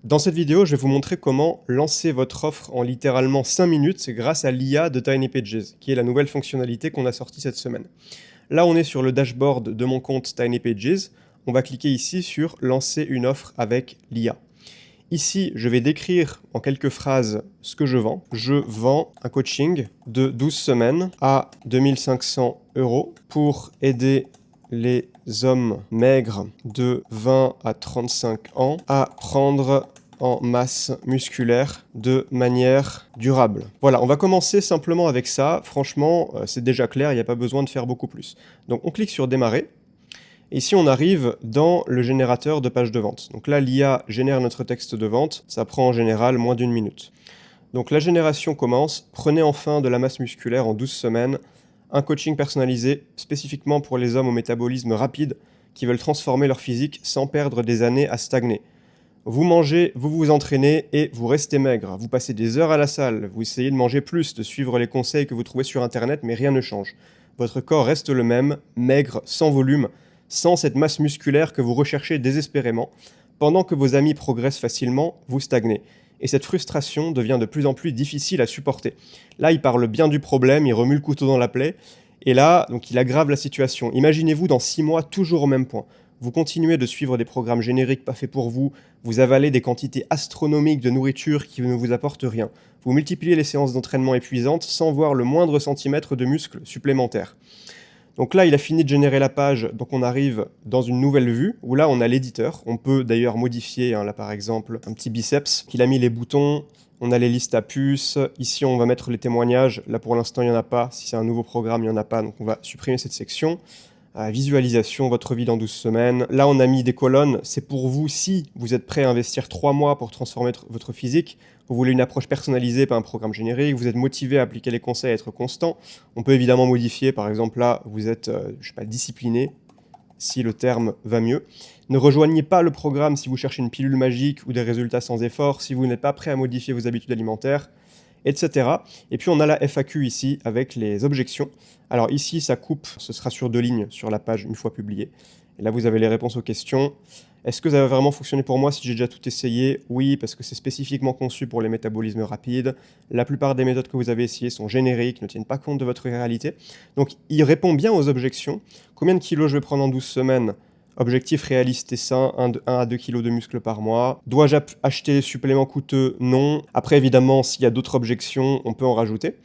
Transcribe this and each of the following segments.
Dans cette vidéo, je vais vous montrer comment lancer votre offre en littéralement 5 minutes grâce à l'IA de Tiny Pages, qui est la nouvelle fonctionnalité qu'on a sortie cette semaine. Là, on est sur le dashboard de mon compte Tiny Pages. On va cliquer ici sur « Lancer une offre avec l'IA ». Ici, je vais décrire en quelques phrases ce que je vends. Je vends un coaching de 12 semaines à 2500 € pour aider les hommes maigres de 20 à 35 ans à prendre en masse musculaire de manière durable. Voilà, on va commencer simplement avec ça. Franchement, c'est déjà clair, il n'y a pas besoin de faire beaucoup plus. Donc on clique sur démarrer. Ici, on arrive dans le générateur de page de vente. Donc là, l'IA génère notre texte de vente. Ça prend en général moins d'1 minute. Donc la génération commence. Prenez enfin de la masse musculaire en 12 semaines. Un coaching personnalisé spécifiquement pour les hommes au métabolisme rapide qui veulent transformer leur physique sans perdre des années à stagner. Vous mangez, vous vous entraînez et vous restez maigre. Vous passez des heures à la salle, vous essayez de manger plus, de suivre les conseils que vous trouvez sur Internet, mais rien ne change. Votre corps reste le même, maigre, sans volume, sans cette masse musculaire que vous recherchez désespérément. Pendant que vos amis progressent facilement, vous stagnez. Et cette frustration devient de plus en plus difficile à supporter. Là, il parle bien du problème, il remue le couteau dans la plaie. Et là, donc, il aggrave la situation. Imaginez-vous dans 6 mois, toujours au même point. Vous continuez de suivre des programmes génériques pas faits pour vous, vous avalez des quantités astronomiques de nourriture qui ne vous apportent rien. Vous multipliez les séances d'entraînement épuisantes sans voir le moindre centimètre de muscle supplémentaire. Donc là, il a fini de générer la page, donc on arrive dans une nouvelle vue, où là, on a l'éditeur. On peut d'ailleurs modifier, là par exemple, un petit biceps, qu'il a mis les boutons, on a les listes à puces, ici on va mettre les témoignages, là pour l'instant il n'y en a pas, si c'est un nouveau programme, il n'y en a pas, donc on va supprimer cette section. Visualisation, votre vie dans 12 semaines. Là, on a mis des colonnes. C'est pour vous si vous êtes prêt à investir 3 mois pour transformer votre physique. Vous voulez une approche personnalisée, pas un programme générique. Vous êtes motivé à appliquer les conseils, à être constant. On peut évidemment modifier. Par exemple, là, vous êtes discipliné, si le terme va mieux. Ne rejoignez pas le programme si vous cherchez une pilule magique ou des résultats sans effort, si vous n'êtes pas prêt à modifier vos habitudes alimentaires, etc. Et puis on a la FAQ ici avec les objections. Alors ici, ça coupe, ce sera sur 2 lignes sur la page une fois publié. Et là, vous avez les réponses aux questions. Est-ce que ça va vraiment fonctionner pour moi si j'ai déjà tout essayé? Oui, parce que c'est spécifiquement conçu pour les métabolismes rapides. La plupart des méthodes que vous avez essayées sont génériques, ne tiennent pas compte de votre réalité. Donc, il répond bien aux objections. Combien de kilos je vais prendre en 12 semaines? Objectif réaliste et sain, 1 à 2 kg de muscles par mois. Dois-je acheter des suppléments coûteux? Non. Après, évidemment, s'il y a d'autres objections, on peut en rajouter.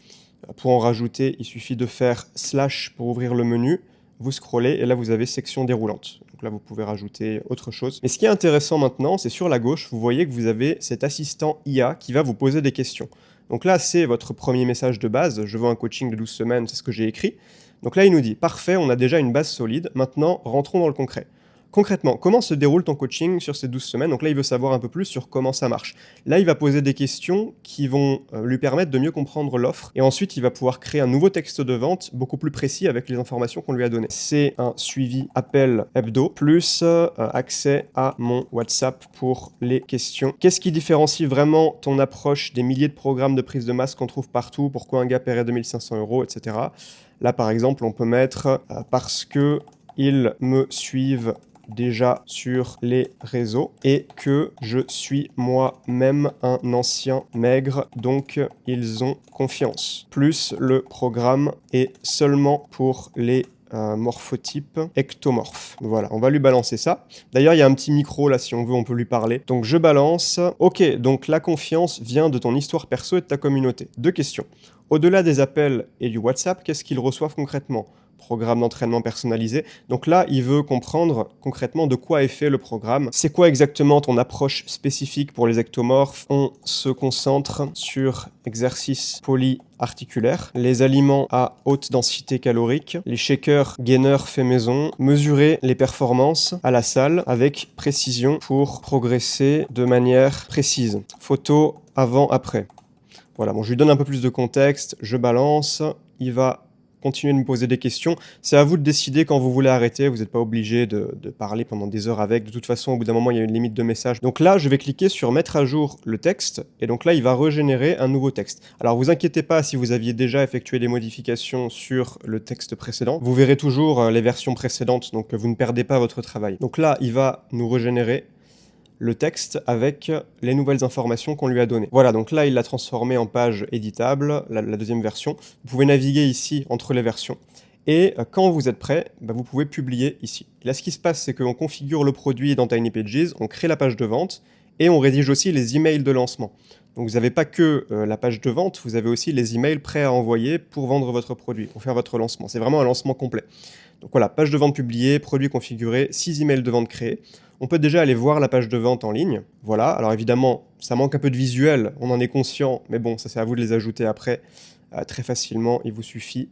Pour en rajouter, il suffit de faire / pour ouvrir le menu. Vous scrollez et là, vous avez section déroulante. Donc là, vous pouvez rajouter autre chose. Mais ce qui est intéressant maintenant, c'est sur la gauche, vous voyez que vous avez cet assistant IA qui va vous poser des questions. Donc là, c'est votre premier message de base. Je veux un coaching de 12 semaines, c'est ce que j'ai écrit. Donc là, il nous dit, parfait, on a déjà une base solide. Maintenant, rentrons dans le concret. Concrètement, comment se déroule ton coaching sur ces 12 semaines? Donc là, il veut savoir un peu plus sur comment ça marche. Là, il va poser des questions qui vont lui permettre de mieux comprendre l'offre. Et ensuite, il va pouvoir créer un nouveau texte de vente beaucoup plus précis avec les informations qu'on lui a données. C'est un suivi appel hebdo, plus accès à mon WhatsApp pour les questions. Qu'est-ce qui différencie vraiment ton approche des milliers de programmes de prise de masse qu'on trouve partout? Pourquoi un gars paierait 2500 €, etc. Là, par exemple, on peut mettre parce que ils me suivent déjà sur les réseaux et que je suis moi-même un ancien maigre, donc ils ont confiance. Plus le programme est seulement pour les morphotypes ectomorphes. Voilà, on va lui balancer ça. D'ailleurs, il y a un petit micro là, si on veut, on peut lui parler. Donc je balance. Ok, donc la confiance vient de ton histoire perso et de ta communauté. 2 questions. Au-delà des appels et du WhatsApp, qu'est-ce qu'ils reçoivent concrètement? Programme d'entraînement personnalisé. Donc là, il veut comprendre concrètement de quoi est fait le programme. C'est quoi exactement ton approche spécifique pour les ectomorphes? On se concentre sur exercices polyarticulaires, les aliments à haute densité calorique, les shakers gainers fait maison, mesurer les performances à la salle avec précision pour progresser de manière précise. Photo avant-après. Voilà, bon, je lui donne un peu plus de contexte, je balance, il va continuer de me poser des questions. C'est à vous de décider quand vous voulez arrêter. Vous n'êtes pas obligé de parler pendant des heures avec. De toute façon, au bout d'un moment, il y a une limite de message. Donc là, je vais cliquer sur mettre à jour le texte. Et donc là, il va régénérer un nouveau texte. Alors, vous inquiétez pas si vous aviez déjà effectué des modifications sur le texte précédent. Vous verrez toujours les versions précédentes. Donc, vous ne perdez pas votre travail. Donc là, il va nous régénérer le texte avec les nouvelles informations qu'on lui a données. Voilà, donc là, il l'a transformé en page éditable, la deuxième version. Vous pouvez naviguer ici entre les versions. Et quand vous êtes prêt, vous pouvez publier ici. Là, ce qui se passe, c'est qu'on configure le produit dans Tiny Pages, on crée la page de vente, et on rédige aussi les emails de lancement. Donc vous n'avez pas que la page de vente, vous avez aussi les emails prêts à envoyer pour vendre votre produit, pour faire votre lancement. C'est vraiment un lancement complet. Donc voilà, page de vente publiée, produit configuré, 6 emails de vente créés. On peut déjà aller voir la page de vente en ligne. Voilà, alors évidemment, ça manque un peu de visuel, on en est conscient, mais bon, ça c'est à vous de les ajouter après très facilement. Il vous suffit,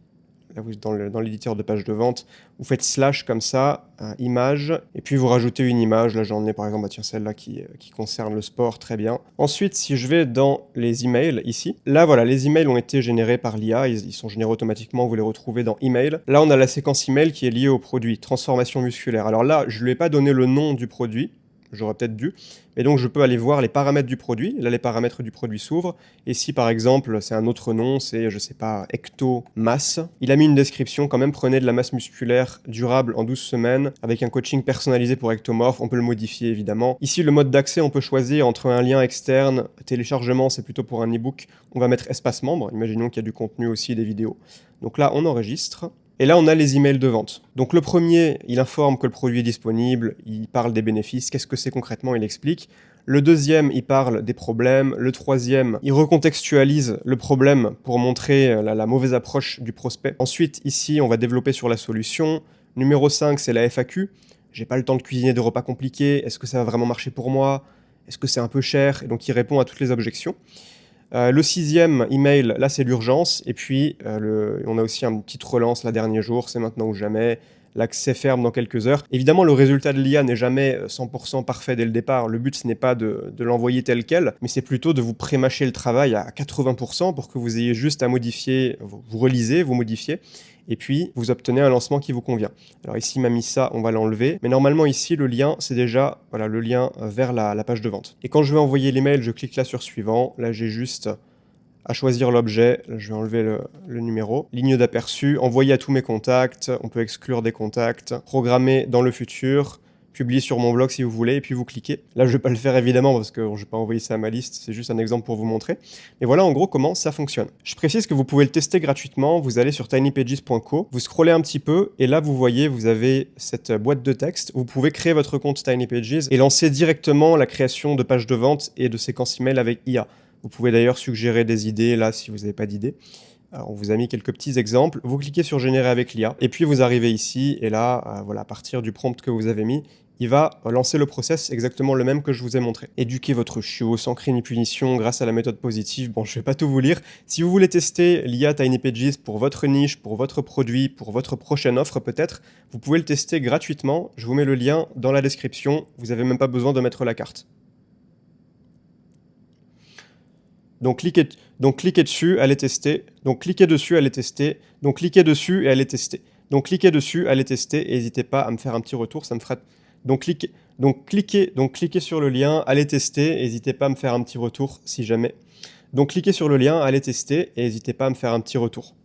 là vous êtes dans l'éditeur de page de vente, vous faites slash comme ça, image, et puis vous rajoutez une image. Là j'en ai par exemple, tiens, celle-là qui concerne le sport, très bien. Ensuite, si je vais dans les emails ici, là voilà, les emails ont été générés par l'IA, ils sont générés automatiquement, vous les retrouvez dans email. Là on a la séquence email qui est liée au produit, transformation musculaire. Alors là, je ne lui ai pas donné le nom du produit, j'aurais peut-être dû, et donc je peux aller voir les paramètres du produit. Là, les paramètres du produit s'ouvrent, et si par exemple c'est un autre nom, c'est, je sais pas, ecto-masse, il a mis une description quand même, prenez de la masse musculaire durable en 12 semaines, avec un coaching personnalisé pour ectomorphes, on peut le modifier évidemment. Ici, le mode d'accès, on peut choisir entre un lien externe, téléchargement, c'est plutôt pour un e-book, on va mettre espace membre, imaginons qu'il y a du contenu aussi, des vidéos. Donc là, on enregistre. Et là, on a les emails de vente. Donc le premier, il informe que le produit est disponible, il parle des bénéfices, qu'est-ce que c'est concrètement, il explique. Le deuxième, il parle des problèmes. Le troisième, il recontextualise le problème pour montrer la mauvaise approche du prospect. Ensuite, ici, on va développer sur la solution. Numéro 5, c'est la FAQ. J'ai pas le temps de cuisiner des repas compliqués, est-ce que ça va vraiment marcher pour moi? Est-ce que c'est un peu cher? Et donc il répond à toutes les objections. Le sixième email, là c'est l'urgence, et puis on a aussi une petite relance, la dernier jour, c'est maintenant ou jamais, l'accès ferme dans quelques heures. Évidemment, le résultat de l'IA n'est jamais 100% parfait dès le départ, le but ce n'est pas de l'envoyer tel quel, mais c'est plutôt de vous prémâcher le travail à 80% pour que vous ayez juste à modifier, vous relisez, vous modifiez, et puis vous obtenez un lancement qui vous convient. Alors ici, il m'a mis ça, on va l'enlever. Mais normalement ici, le lien, c'est déjà voilà, le lien vers la page de vente. Et quand je vais envoyer l'email, je clique là sur suivant. Là, j'ai juste à choisir l'objet. Je vais enlever le numéro. Ligne d'aperçu, envoyer à tous mes contacts. On peut exclure des contacts. Programmer dans le futur. Publier sur mon blog si vous voulez, et puis vous cliquez. Là, je ne vais pas le faire évidemment parce que je ne vais pas envoyer ça à ma liste, c'est juste un exemple pour vous montrer. Mais voilà en gros comment ça fonctionne. Je précise que vous pouvez le tester gratuitement, vous allez sur tinypages.co, vous scrollez un petit peu, et là vous voyez, vous avez cette boîte de texte. Vous pouvez créer votre compte Tiny Pages et lancer directement la création de pages de vente et de séquences email avec IA. Vous pouvez d'ailleurs suggérer des idées là si vous n'avez pas d'idées. Alors, on vous a mis quelques petits exemples. Vous cliquez sur générer avec l'IA et puis vous arrivez ici et là, voilà, à partir du prompt que vous avez mis, il va lancer le process exactement le même que je vous ai montré. Éduquer votre chiot sans cri ni punition grâce à la méthode positive. Bon, je vais pas tout vous lire. Si vous voulez tester l'IA Tiny Pages pour votre niche, pour votre produit, pour votre prochaine offre peut-être, vous pouvez le tester gratuitement. Je vous mets le lien dans la description. Vous n'avez même pas besoin de mettre la carte. Donc cliquez dessus, allez tester. Donc cliquez dessus, allez tester. Donc cliquez dessus et allez tester. Donc cliquez dessus, allez tester et n'hésitez pas à me faire un petit retour, ça me fera... Donc cliquez sur le lien, allez tester, n'hésitez pas à me faire un petit retour si jamais. Donc cliquez sur le lien, allez tester et n'hésitez pas à me faire un petit retour.